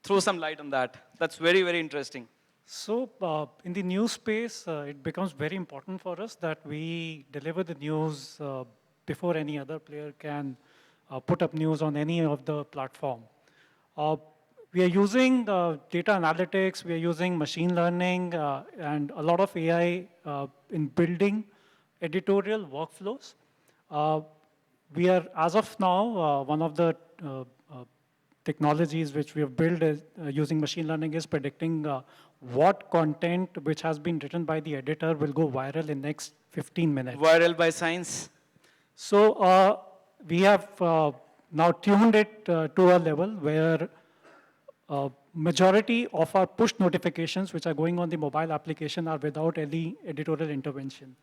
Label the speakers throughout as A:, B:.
A: throw some light on that. That's very, very interesting.
B: So in the news space, it becomes very important for us that we deliver the news before any other player can put up news on any of the platform. Uh, we are using data analytics, we are using machine learning, and a lot of AI in building editorial workflows. Uh, we are, as of now, one of the uh, technologies which we have built is, using machine learning is predicting what content which has been written by the editor will go viral in next 15 minutes.
A: Viral by science.
B: So we have now tuned it to a level where majority of our push notifications which are going on the mobile application are without any editorial intervention.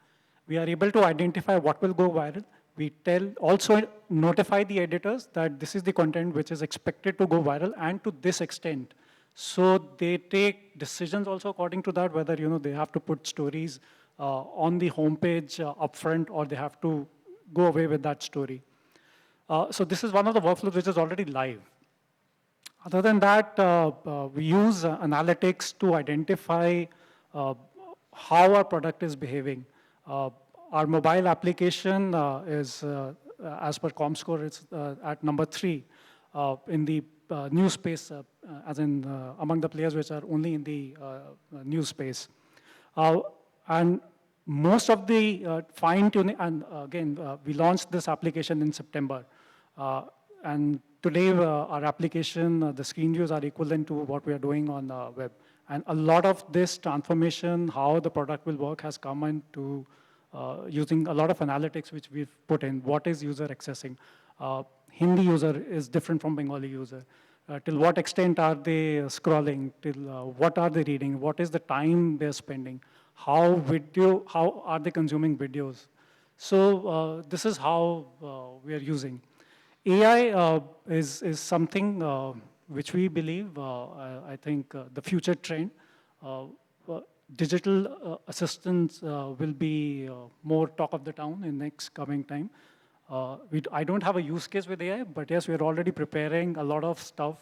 B: We are able to identify what will go viral. We also notify the editors that this is the content which is expected to go viral and to this extent. So they take decisions also according to that, whether they have to put stories on the homepage upfront or they have to go away with that story. So this is one of the workflows which is already live. Other than that, we use analytics to identify how our product is behaving. Our mobile application is, as per ComScore, it's at number 3 in the news space, as in among the players which are only in the news space. And most of the fine-tuning, and again, we launched this application in September. And today, our application, the screen views are equivalent to what we are doing on web. And a lot of this transformation, how the product will work, has come into using a lot of analytics which we've put in. What is user accessing? Hindi user is different from Bengali user. Till what extent are they scrolling? Till what are they reading? What is the time they're spending? How are they consuming videos? So this is how we are using. AI is something which we believe, I think, the future trend. Digital assistants will be more talk of the town in next coming time. I don't have a use case with AI, but yes, we're already preparing a lot of stuff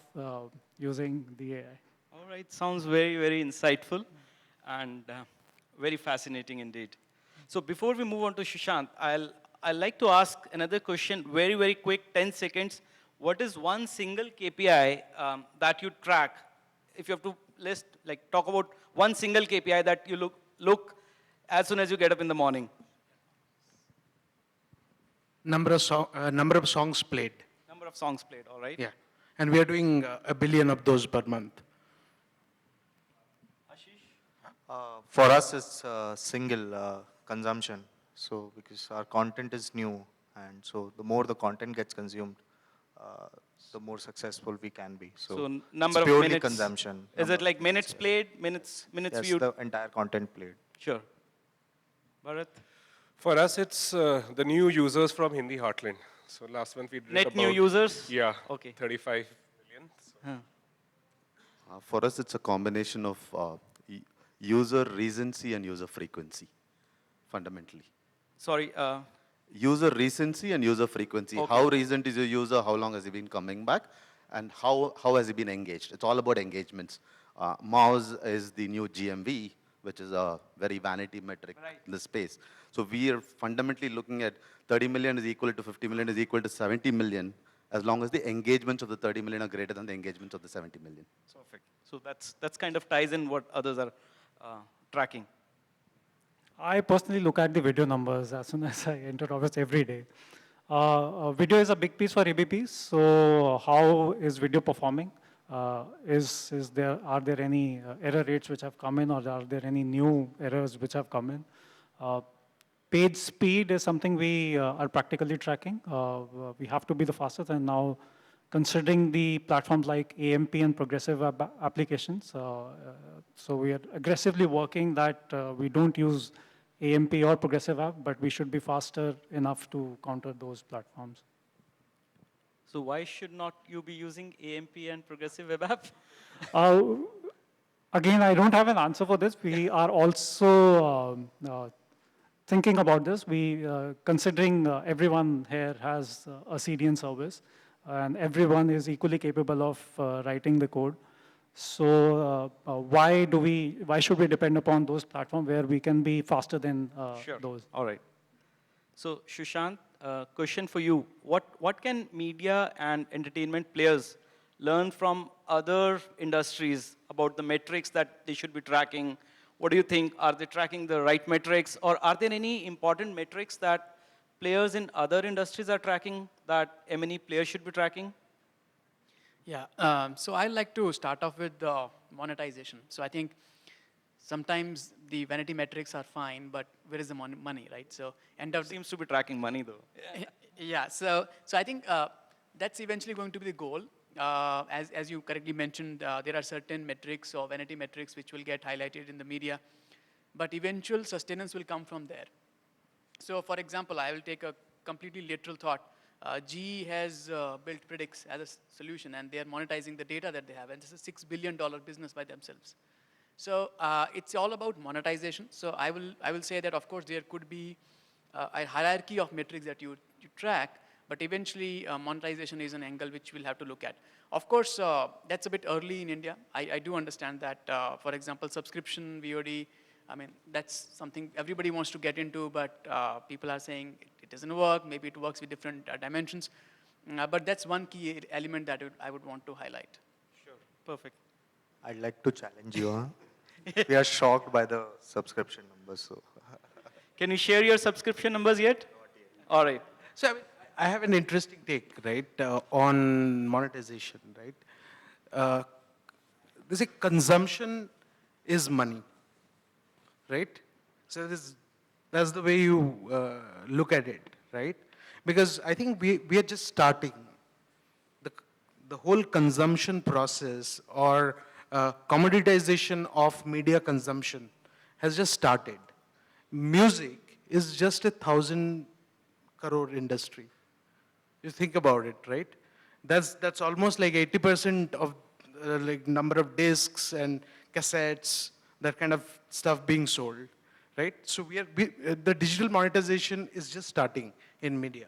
B: using the AI.
A: All right, sounds very, very insightful and very fascinating indeed. So before we move on to Shishant, I'd like to ask another question, very, very quick, 10 seconds. What is one single KPI that you track? If you have to list, talk about one single KPI that you look as soon as you get up in the morning.
C: Number of songs played.
A: Number of songs played, all right.
C: Yeah. And we are doing 1 billion of those per month.
A: Ashish?
D: For us, it's single consumption. So because our content is new, and so the more the content gets consumed, the more successful we can be.
A: So number
D: it's
A: of
D: purely
A: minutes.
D: consumption.
A: Is it like minutes played, minutes
D: Yes,
A: viewed?
D: the entire content played.
A: Sure. Bharat?
E: For us, it's the new users from Hindi Heartland. So last month we did
A: Net
E: about,
A: new users?
E: Yeah,
A: Okay.
E: 35 million. So.
F: For us, it's a combination of user recency and user frequency, fundamentally.
A: Sorry.
F: User recency and user frequency.
A: Okay.
F: How recent is your user? How long has he been coming back? And how has he been engaged? It's all about engagements. Mouse is the new GMV, which is a very vanity metric in the space. So we are fundamentally looking at 30 million is equal to 50 million is equal to 70 million, as long as the engagements of the 30 million are greater than the engagements of the 70 million.
A: Perfect. So that's kind of ties in what others are tracking.
B: I personally look at the video numbers as soon as I enter office every day. Video is a big piece for ABPs, so how is video performing? Are there any error rates which have come in, or are there any new errors which have come in? Page speed is something we are practically tracking. We have to be the fastest, and now considering the platforms like AMP and progressive web applications, so we are aggressively working that we don't use AMP or progressive app, but we should be faster enough to counter those platforms.
A: So why should not you be using AMP and progressive web app?
B: Again, I don't have an answer for this. We are also thinking about this. Considering everyone here has a CDN service, and everyone is equally capable of writing the code. So why should we depend upon those platforms where we can be faster than
A: Sure.
B: those?
A: All right. So, Shushant, question for you. What can media and entertainment players learn from other industries about the metrics that they should be tracking? What do you think? Are they tracking the right metrics? Or are there any important metrics that players in other industries are tracking that M&E players should be tracking?
G: Yeah, so I like to start off with monetization. So I think sometimes the vanity metrics are fine, but where is the money, right? So end of
A: Seems to be tracking money though.
G: yeah, so I think that's eventually going to be the goal. As you correctly mentioned, there are certain metrics or vanity metrics which will get highlighted in the media, but eventual sustenance will come from there. So for example, I will take a completely literal thought. GE has built Predix as a solution, and they are monetizing the data that they have, and this is a $6 billion business by themselves. So it's all about monetization. So I will say that, of course, there could be a hierarchy of metrics that you track, but eventually monetization is an angle which we'll have to look at. Of course, that's a bit early in India. I do understand that, for example, subscription, VOD, I mean, that's something everybody wants to get into, but people are saying it doesn't work. Maybe it works with different dimensions. But that's one key element that I would want to highlight.
A: Sure. Perfect.
D: I'd like to challenge you. Huh? We are shocked by the subscription numbers. So
A: Can you share your subscription numbers yet? All right.
C: So I have an interesting take, right, on monetization, right? They say consumption is money, right? So that's the way you look at it, right? Because I think we are just starting. The whole consumption process or commoditization of media consumption has just started. Music is just 1,000 crore industry. You think about it, right? That's almost like 80% of like number of discs and cassettes, that kind of stuff being sold, right? So the digital monetization is just starting in media,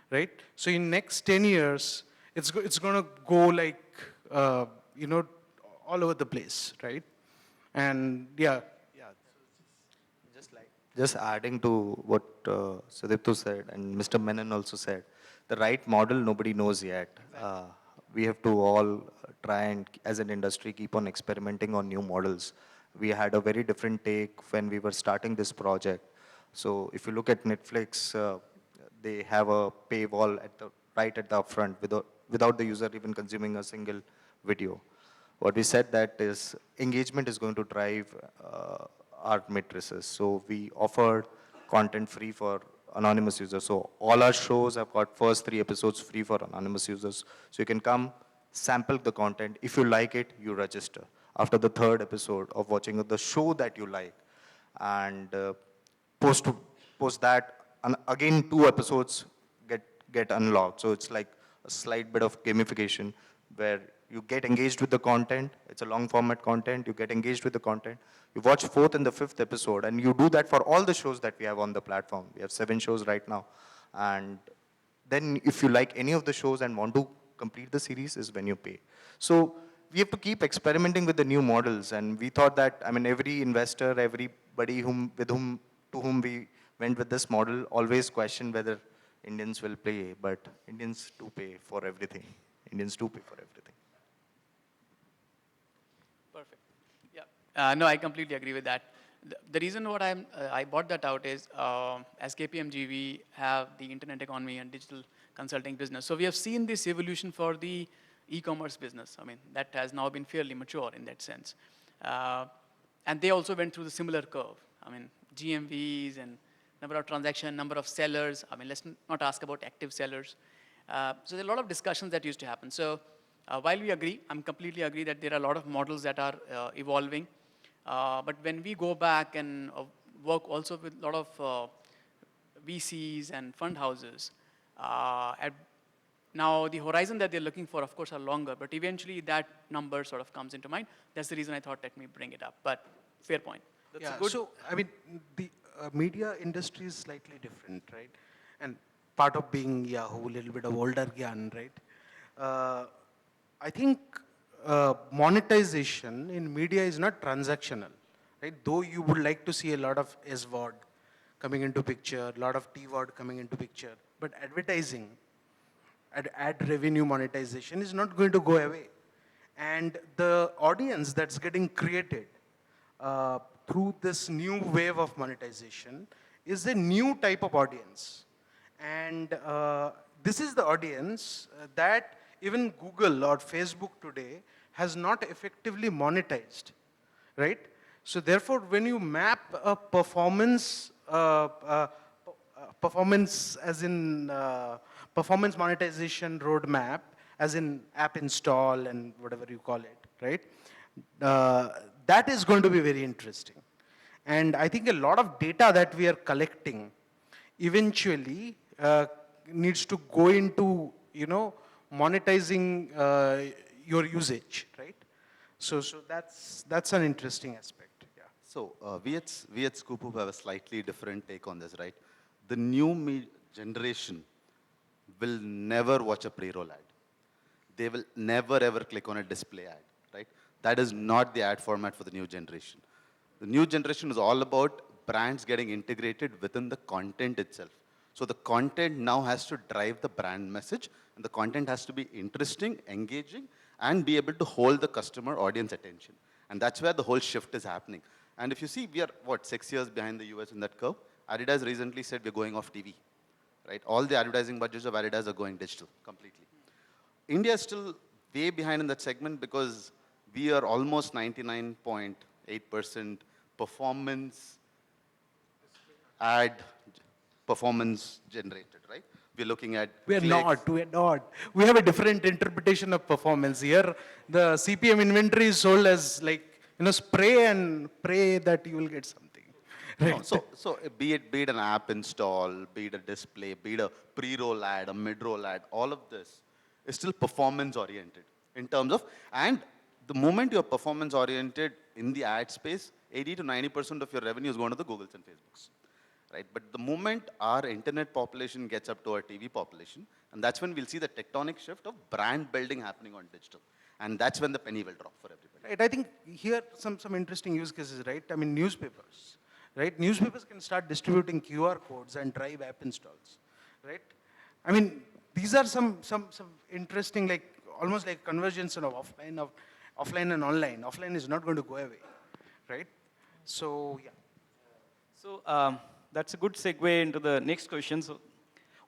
C: right? So in next 10 years, it's going to go like, you know, all over the place, right? And yeah,
D: just adding to what Sudipto said and Mr. Menon also said, the right model nobody knows yet. We have to all try and, as an industry, keep on experimenting on new models. We had a very different take when we were starting this project. So if you look at Netflix, they have a paywall right at the upfront without the user even consuming a single video. What we said that is engagement is going to drive our matrices. So we offered content free for anonymous users. So all our shows have got first 3 episodes free for anonymous users. So you can come, sample the content. If you like it, you register. After the 3rd episode of watching the show that you like, and post post that, and again 2 episodes get unlocked. So it's like a slight bit of gamification where you get engaged with the content. It's a long format content. You get engaged with the content. You watch 4th and the 5th episode, and you do that for all the shows that we have on the platform. We have 7 shows right now. And then if you like any of the shows and want to complete the series is when you pay. So we have to keep experimenting with the new models. And we thought that, I mean, every investor, everybody to whom we went with this model always questioned whether Indians will pay, but Indians do pay for everything. Indians do pay for everything.
G: Perfect. Yeah. No, I completely agree with that. The reason what I brought that out is as KPMG, we have the internet economy and digital consulting business. So we have seen this evolution for the e-commerce business. I mean, that has now been fairly mature in that sense. And they also went through the similar curve. I mean, GMVs and number of transactions, number of sellers. I mean, let's not ask about active sellers. So there are a lot of discussions that used to happen. So while we agree, I'm completely agree that there are a lot of models that are evolving. But when we go back and work also with a lot of VCs and fund houses, now the horizon that they're looking for, of course, are longer, but eventually that number sort of comes into mind. That's the reason I thought, let me bring it up. But fair point.
C: So, I mean, the media industry is slightly different, right? And part of being Yahoo, a little bit of older Gyan, right? I think monetization in media is not transactional, right? Though you would like to see a lot of SVOD coming into picture, a lot of TVOD coming into picture, but advertising, ad revenue monetization is not going to go away. And the audience that's getting created through this new wave of monetization is a new type of audience. And this is the audience that even Google or Facebook today has not effectively monetized, right? So therefore, when you map a performance as in performance monetization roadmap, as in app install and whatever you call it, right? That is going to be very interesting. And I think a lot of data that we are collecting eventually needs to go into, monetizing your usage, right? So that's an interesting aspect. Yeah.
F: So we at Scoop have a slightly different take on this, right? The new generation will never watch a pre-roll ad. They will never ever click on a display ad, right? That is not the ad format for the new generation. The new generation is all about brands getting integrated within the content itself. So the content now has to drive the brand message, and the content has to be interesting, engaging, and be able to hold the customer audience attention. And that's where the whole shift is happening. And if you see, we are, 6 years behind the US in that curve. Adidas recently said we're going off TV, right? All the advertising budgets of Adidas are going digital completely. India is still way behind in that segment because we are almost 99.8% performance ad performance generated, right? We're looking at
C: We're
F: clicks.
C: not, we're not. We have a different interpretation of performance. Here, the CPM inventory is sold as like, spray and pray that you will get something.
F: No, so be it an app install, be it a display, be it a pre-roll ad, a mid-roll ad, all of this is still performance oriented in terms of, and the moment you're performance oriented in the ad space, 80 to 90% of your revenue is going to the Googles and Facebooks, right? But the moment our internet population gets up to our TV population, and that's when we'll see the tectonic shift of brand building happening on digital. And that's when the penny will drop for everybody.
C: Right, I think here some interesting use cases, right? I mean, newspapers, right? Newspapers can start distributing QR codes and drive app installs, right? I mean, these are some interesting, like almost like convergence of offline and online. Offline is not going to go away, right? So yeah.
A: So that's a good segue into the next question. So,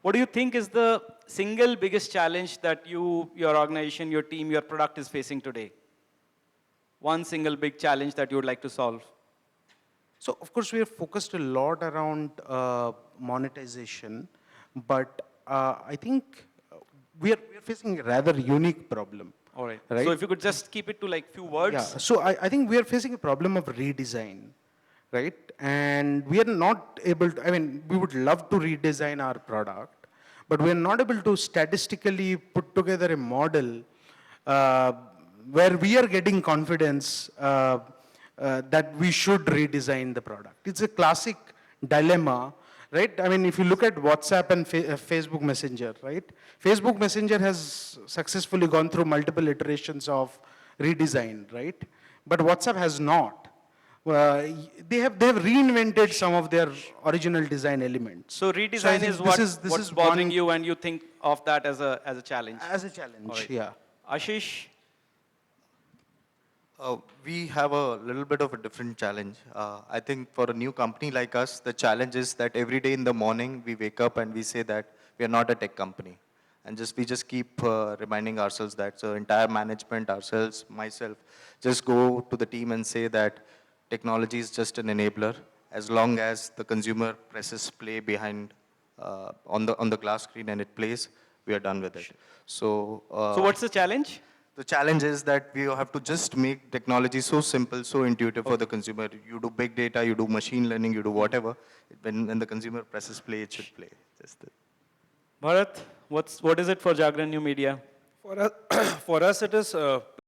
A: what do you think is the single biggest challenge that you, your organization, your team, your product is facing today? One single big challenge that you would like to solve?
C: So of course we are focused a lot around monetization, but I think we are facing a rather unique problem.
A: All right.
C: Right?
A: So if you could just keep it to like few words.
C: Yeah. So I think we are facing a problem of redesign, right? And we are not able to, I mean, we would love to redesign our product, but we are not able to statistically put together a model where we are getting confidence that we should redesign the product. It's a classic dilemma, right? I mean, if you look at WhatsApp and Facebook Messenger, right? Facebook Messenger has successfully gone through multiple iterations of redesign, right? But WhatsApp has not. They have reinvented some of their original design elements.
A: So
C: I
A: redesign
C: think
A: is
C: this
A: what's
C: is
A: bothering
C: one-
A: you, and you think of that as a challenge.
C: As a challenge,
A: All right.
C: yeah.
A: Ashish,
D: We have a little bit of a different challenge. I think for a new company like us, the challenge is that every day in the morning we wake up and we say that we are not a tech company. And we just keep reminding ourselves that. So entire management, ourselves, myself, just go to the team and say that technology is just an enabler. As long as the consumer presses play behind on the glass screen and it plays, we are done with it. So
A: what's the challenge?
D: the challenge is that we have to just make technology so simple, so intuitive for the consumer. You do big data, you do machine learning, you do whatever. When the consumer presses play, it should play. Just the
A: Bharat, what is it for Jagran New Media?
E: For us, for us it is